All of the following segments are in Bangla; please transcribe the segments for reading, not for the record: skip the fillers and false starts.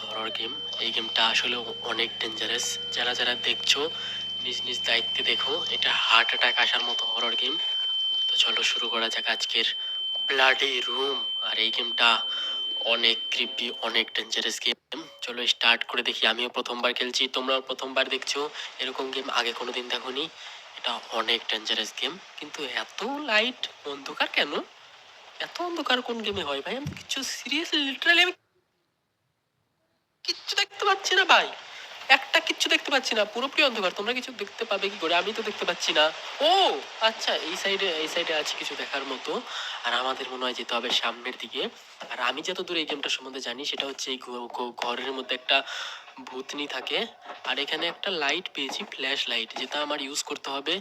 Horror game. এই গেমটা আসলে অনেক ডেঞ্জারাস। যারা যারা দেখছো নিজ নিজ দায়িত্বে দেখো, এটা হার্ট অ্যাটাক আসার মতো হরর গেম। তো চলো শুরু করা যাক আজকের ব্লাডি রুম। আর এই গেমটা অনেক ক্রিপি, অনেক ডেঞ্জারাস গেম। চলো স্টার্ট করে দেখি। আমিও প্রথমবার খেলছি, তোমরাও প্রথমবার দেখছো। এরকম গেম আগে কোনোদিন দেখোনি। এটা অনেক ডেঞ্জারাস গেম। কিন্তু এত লাইট অন্ধকার কেন? এত অন্ধকার কোন গেমে হয় ভাই? আমি তো কিছু সিরিয়াসলি লিটারালি আমি কিচ্ছু দেখতে পাচ্ছি না ভাই। একটা কিচ্ছু দেখতে পাচ্ছি না, পুরোপুরি অন্ধকার। তোমরা কিছু দেখতে পাবে কি করে? আমি তো দেখতে পাচ্ছি না। ও আচ্ছা, এই সাইডে আছে কিছু দেখার মতো। আর আমাদের মনে হয় যেতে হবে সামনের দিকে। আর আমি যতদূর এই গেমটা সম্বন্ধে জানি সেটা হচ্ছে এই ঘরের মধ্যে একটা ভূতনি থাকে। আর এখানে একটা লাইট পেয়েছি, ফ্ল্যাশ লাইট, যেটা আমার ইউজ করতে হবে।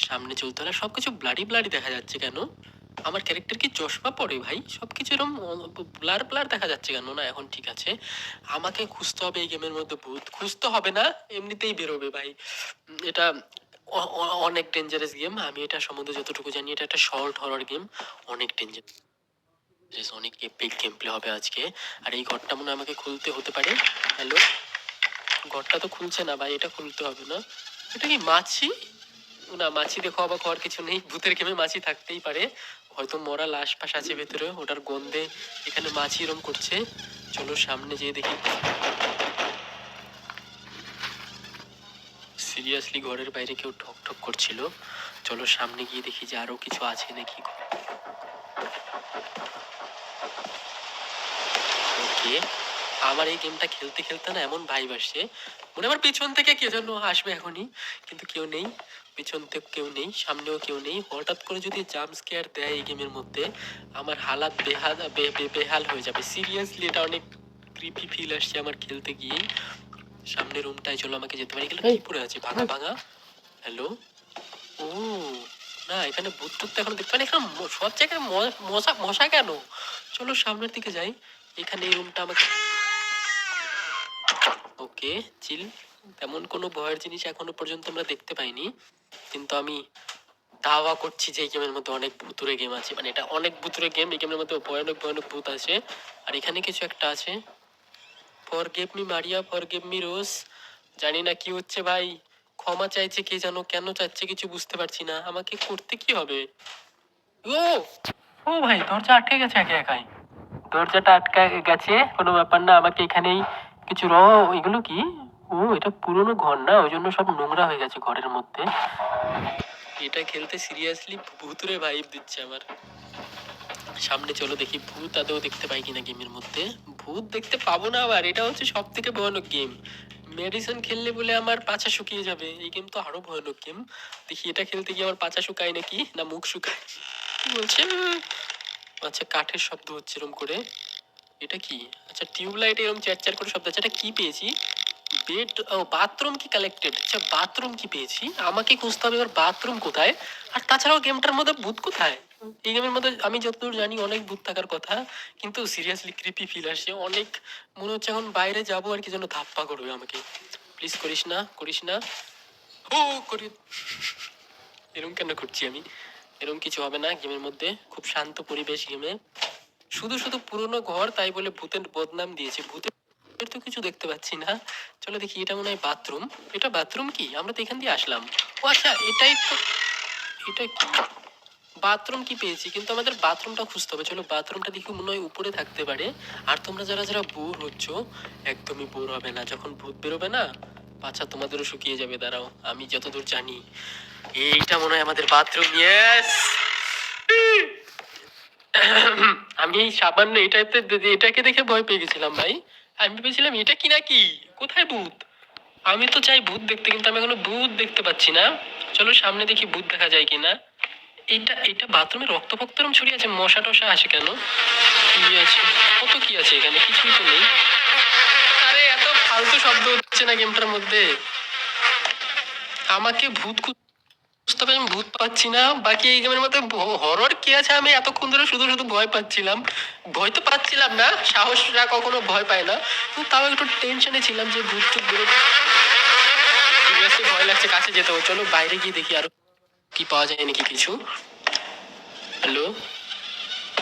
সামনে চলতে হলে সবকিছু ব্লাডি ব্লাডি দেখা যাচ্ছে কেন? আমার ক্যারেক্টার কি চশমা পড়ে ভাই? সবকিছু এরকম ব্লার ব্লার দেখা যাচ্ছে কেন? না এখন ঠিক আছে। আমাকে খুঁজতে হবে এই গেমের মধ্যে ভূত। খুঁজতে হবে না, এমনিতেই বেরোবে ভাই। এটা অনেক ডেঞ্জারাস গেম। আমি এটা সম্বন্ধে যতটুকু জানি, এটা একটা শর্ট হরর গেম। অনেক ডেঞ্জারাস, অনেক এপিক গেম প্লে হবে আজকে। আর এই ঘরটা মনে হয় আমাকে খুলতে হতে পারে। হ্যালো, ঘরটা তো খুলছে না ভাই, এটা খুলতে হবে না। এটা কি মাছি? না, মাছি দেখো অবাক হওয়ার কিছু নেই। ভূতের গেমে মাছি থাকতেই পারে। হয়তো মরা লাশ ফাঁস আছে ভেতরে, ওটার গন্ধে এখানে মাছি এরম করছে। চলো সামনে যেয়ে দেখি। সিরিয়াসলি ঘরের বাইরে কেউ ঠক ঠক করছিল। চলো সামনে গিয়ে দেখি যে আরো কিছু আছে নাকি। ওকে, আমার এই গেমটা খেলতে খেলতে না এমন ভাইব আসছে, মনে আমার পেছন থেকে কে যেন আসবে এখনই। কিন্তু কেউ নেই, পেছন থেকে কেউ নেই, সামনেও কেউ নেই। হঠাৎ করে যদি জাম্প স্কেয়ার দেয় এই গেমের মধ্যে, আমার হালাত বেহাল হয়ে যাবে। সিরিয়াসলি এটা অনেক ক্রিপি ফিল আসছে আমার খেলতে গিয়ে। সামনের রুমটায় চলো, আমাকে যেতে পারি। এগুলো কি পড়ে আছে ভাঙা ভাঙা? হ্যালো, ও না, এখানে ভূত টুত তো এখন দেখতে পাই না। এখানে সব জায়গায় মশা মশা কেন? চলো সামনের দিকে যাই। এখানে এই রুমটা আমাকে, ওকে চিল। তেমন কোনো ভয়ের জিনিস এখনো পর্যন্ত আমরা দেখতে পাইনি। কিন্তু আমি দাওয়া করছি যে এই গেমের মধ্যে অনেক ভুতুরে গেম আছে। মানে এটা অনেক ভুতুরে গেম, এই গেমের মধ্যে ভয়ানক ভয়ানক ভূত আছে। আর এখানে কিছু একটা আছে। Forgive me Maria, forgive me Rose. জানি না কি হচ্ছে ভাই। ক্ষমা চাইছে কে যেন, কেন চাচ্ছে কিছু বুঝতে পারছি না। আমাকে করতে কি হবে? ও ও ভাই, দরজা আটকে গেছে একে একাই। দরজাটা আটকে গেছে, কোনো ব্যাপার না। আমাকে এখানেই কিছু এগুলো কি? ও এটা পুরোনো ঘর না, ওই জন্য সব নোংরা হয়ে গেছে ঘরের মধ্যে। এটা খেলতে সিরিয়াসলি ভুতুরে ভাইব দিচ্ছে আমার। সামনে চলো দেখি ভূত আদৌ দেখতে পাই কিনা গেমের মধ্যে। ভূত দেখতে পাবো না আবার, এটা হচ্ছে সব থেকে ভয়ানক গেম। মেডিসিন খেললে বলে আমার পাছা শুকিয়ে যাবে, এই গেম তো আরো ভয়ানক গেম। দেখি এটা খেলতে গিয়ে আমার পাছা শুকায় নাকি, না মুখ শুকায়। কি বলছে? আচ্ছা, কাঠের শব্দ হচ্ছে এরম করে। এটা কি? আচ্ছা, টিউবলাইট এরকম চ্যাট করে শব্দ হচ্ছে। এটা কি পেয়েছি? বেড, ও বাথরুম কি কালেক্টেড। আচ্ছা, বাথরুম কি পেয়েছি। আমাকে খুঁজতে হবে এবার বাথরুম কোথায়। আর তাছাড়াও গেমটার মধ্যে ভূত কোথায়? এই গেমের মধ্যে আমি যতদূর জানি অনেক ভূত থাকার কথা। কিন্তু সিরিয়াসলি ক্রিপি ফিল আসছে অনেক। মনে হচ্ছে এখন বাইরে যাবো আর কি যেন ধাপ্পা করবে আমাকে। প্লিজ করিস না, করিস না। ও করি, এরকম কেন করছি আমি? এরকম কিছু হবে না গেমের মধ্যে। খুব শান্ত পরিবেশ গেমে। শুধু শুধু পুরোনো ঘর তাই বলে ভূতের বদনাম দিয়েছে। ভূতের তো কিছু দেখতে পাচ্ছি না। চলো দেখি, এটা মনে হয় বাথরুম। এটা বাথরুম কি? আমরা তো এখান দিয়ে আসলাম। ও আচ্ছা, এটাই তো। এটা কি? বাথরুম কি পেয়েছি, কিন্তু আমাদের বাথরুমটা খুঁজতে হবে। চলো বাথরুমটা দেখি, মনে হয় উপরে থাকতে পারে। আর তোমরা যারা যারা বোর হচ্ছ, একদমই বোর হবে না। যখন ভূত বেরোবে না, পাছা তোমাদেরও শুকিয়ে যাবে। দাঁড়াও, আমি যতদূর জানি এইটা মনে হয় আমাদের বাথরুম। ইয়েস, আমি এই সামান্য এটাকে দেখে ভয় পেয়ে গেছিলাম ভাই। আমি ভেবেছিলাম এটা কি নাকি। কোথায় ভূত? আমি তো চাই ভূত দেখতে, কিন্তু আমি এখনো ভূত দেখতে পাচ্ছি না। চলো সামনে দেখি ভূত দেখা যায় কিনা। এটা বাথরুমে রক্ত ফক্ত এরম ছড়িয়ে আছে। মশা টশা আসে কেন? কি আছে? কত কি আছে এখানে? কিছুই তো নেই। আরে এত ফালতু শব্দ হচ্ছে না গেমটার মধ্যে। আমাকে ভূত বুঝতে পারি, আমি ভূত পাচ্ছি না। বাকি এই গেমের মধ্যে হরর কি আছে? আমি এতক্ষণ ধরে শুধু শুধু ভয় পাচ্ছিলাম। ভয় তো পাচ্ছিলাম না, সাহসরা কখনো ভয় পায় না। কিন্তু তাও একটু টেনশনে ছিলাম যে ভূত চুপ বেরোবে। সিরিয়াসলি ভয় লাগছে, কাছে যেতে হবে। চলো বাইরে গিয়ে দেখি আরো কি পাওয়া যায় নাকি কিছু। হ্যালো,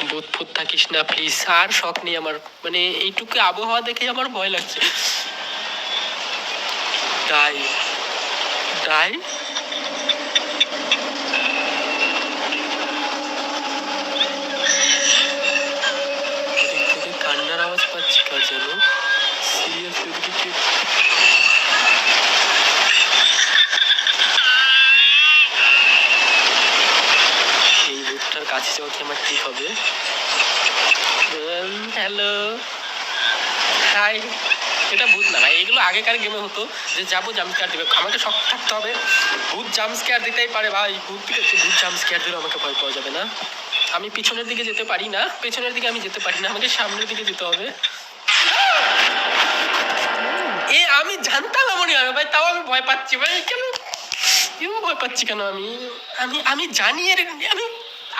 ভূত ফুত থাকিস না প্লিজ, আর শখ নেই আমার, মানে এইটুকু আবহাওয়া দেখে আমার ভয় লাগছে। ডাই ডাই ওদিক থেকে কান্নার আওয়াজ পাচ্ছি কার যেন, সিরিয়াসলি ওদিকে কি? এই ভূতটার কাছে যাওয়া কি আমার ঠিক হবে? Hello, hi. এটা ভূত না ভাই, এগুলো আগেকার গেমে হতো যে যাবো জাম্পস্কেয়ার দিবে, আমাকে শখ থাকতে হবে। ভূত জাম্পস্কেয়ার দিতেই পারে ভাই, ভূত ঠিক আছে, ভূত জাম্পস্কেয়ার দিলেও আমাকে ভয় পাওয়া যাবে না। আমি পিছনের দিকে যেতে পারি না, পেছনের দিকে আমি যেতে পারি না, আমাকে সামনের দিকে যেতে হবে। এ আমি জানতাম এমনই হবে ভাই, তাও আমি ভয় পাচ্ছি ভাই, কেন কেন ভয় পাচ্ছি কেন? আমি আমি আমি জানি এর, আমি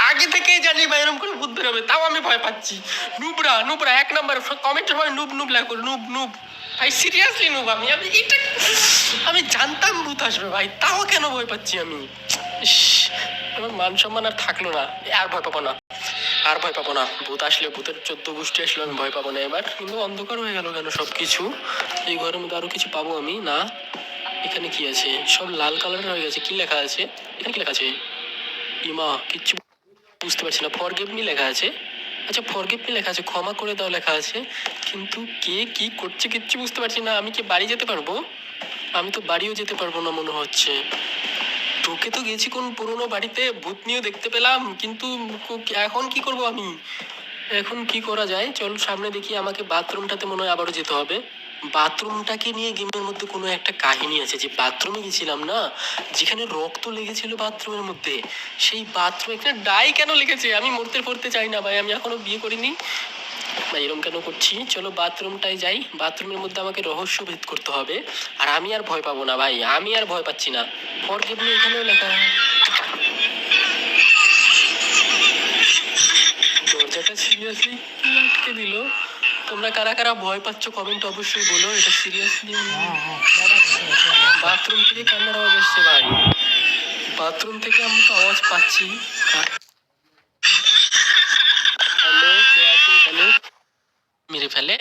আগে থেকেই জানি ভাই এরকম করে ভূত বেরোবে, তাও আমি ভয় পাচ্ছি। নুবরা নুবরা এক নাম্বার, কমেন্টের সময় নুব নুব লেখো, নুব নুব ভাই, সিরিয়াসলি নুব। আমি আমি এটা আমি জানতাম ভূত আসবে ভাই, তাও কেন ভয় পাচ্ছি আমি? ইস, আমার মান সম্মান আর থাকলো না, আর ভয় পাবো না, আর ভয় পাবো না। ভূত আসলে, ভূতের 14 গোষ্ঠী আসলে আমি ভয় পাবো না এবার। কিন্তু অন্ধকার হয়ে গেল কেন সবকিছু? এই ঘরের মধ্যে আরো কিছু পাবো আমি না? এখানে কি আছে? সব লাল কালারের হয়ে গেছে, কি লেখা আছে এখানে? কি লেখা আছে? ইমা কিচ্ছু বুঝতে পারছি না। ফরগিভ মি লেখা আছে, আচ্ছা ফরগিভ মি লেখা আছে, ক্ষমা করে দাও লেখা আছে, কিন্তু কে কি করছে কিচ্ছু বুঝতে পারছি না। আমি কি বাড়ি যেতে পারবো? আমি তো বাড়িও যেতে পারবো না মনে হচ্ছে। ঢুকে তো গেছি কোন পুরোনো বাড়িতে, ভূত নিয়েও দেখতে পেলাম, কিন্তু এখন কি করব আমি? এখন কি করা যায়? চল সামনে দেখি, আমাকে বাথরুমটাতে মনে হয় আবারও যেতে হবে। বাথরুমটাকে নিয়ে গেমের মধ্যে কোনো একটা কাহিনী আছে, যে বাথরুমে গেছিলাম না, যেখানে রক্ত লেগেছিল বাথরুমের মধ্যে, সেই বাথরুমে একটা ডাই কেন লেগেছে? আমি মরতে পড়তে চাই না ভাই, আমি এখনো বিয়ে করিনি ভাই, এরকম কেন করছি? চলো বাথরুমটায় যাই, বাথরুমের মধ্যে আমাকে রহস্য ভেদ করতে হবে। আর আমি আর ভয় পাবো না ভাই, আমি আর ভয় পাচ্ছি না। ফরগিভ মি এখানেও লেখা, দরজাটা সিরিয়াসলি কি আটকে দিল? তোমরা কারা কারা ভয় পাচ্ছ কমেন্ট অবশ্যই বলো, এটা সিরিয়াসলি। বাথরুম থেকে কান্নার আওয়াজ আসছে ভাই, বাথরুম থেকে আমি তো আওয়াজ পাচ্ছি। হ্যালো, কে আছে এখানে? মেরে ফেলে।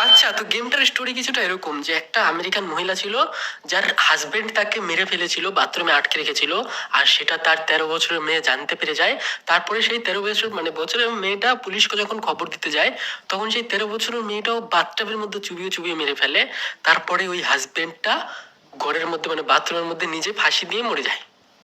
আচ্ছা, তো গেমটার স্টোরি কিছুটা এরকম, যে একটা আমেরিকান মহিলা ছিল, যার হাজবেন্ড তাকে মেরে ফেলেছিল, বাথরুমে আটকে রেখেছিল, আর সেটা তার 13 বছরের মেয়ে জানতে পেরে যায়। তারপরে সেই 13 বছর মানে বছরের মেয়েটা পুলিশকে যখন খবর দিতে যায়, তখন সেই 13 বছরের মেয়েটাও বাথটাবের মধ্যে চুবিয়ে চুবিয়ে মেরে ফেলে। তারপরে ওই হাজবেন্ডটা ঘরের মধ্যে মানে বাথরুমের মধ্যে নিজে ফাঁসি দিয়ে মরে যায়।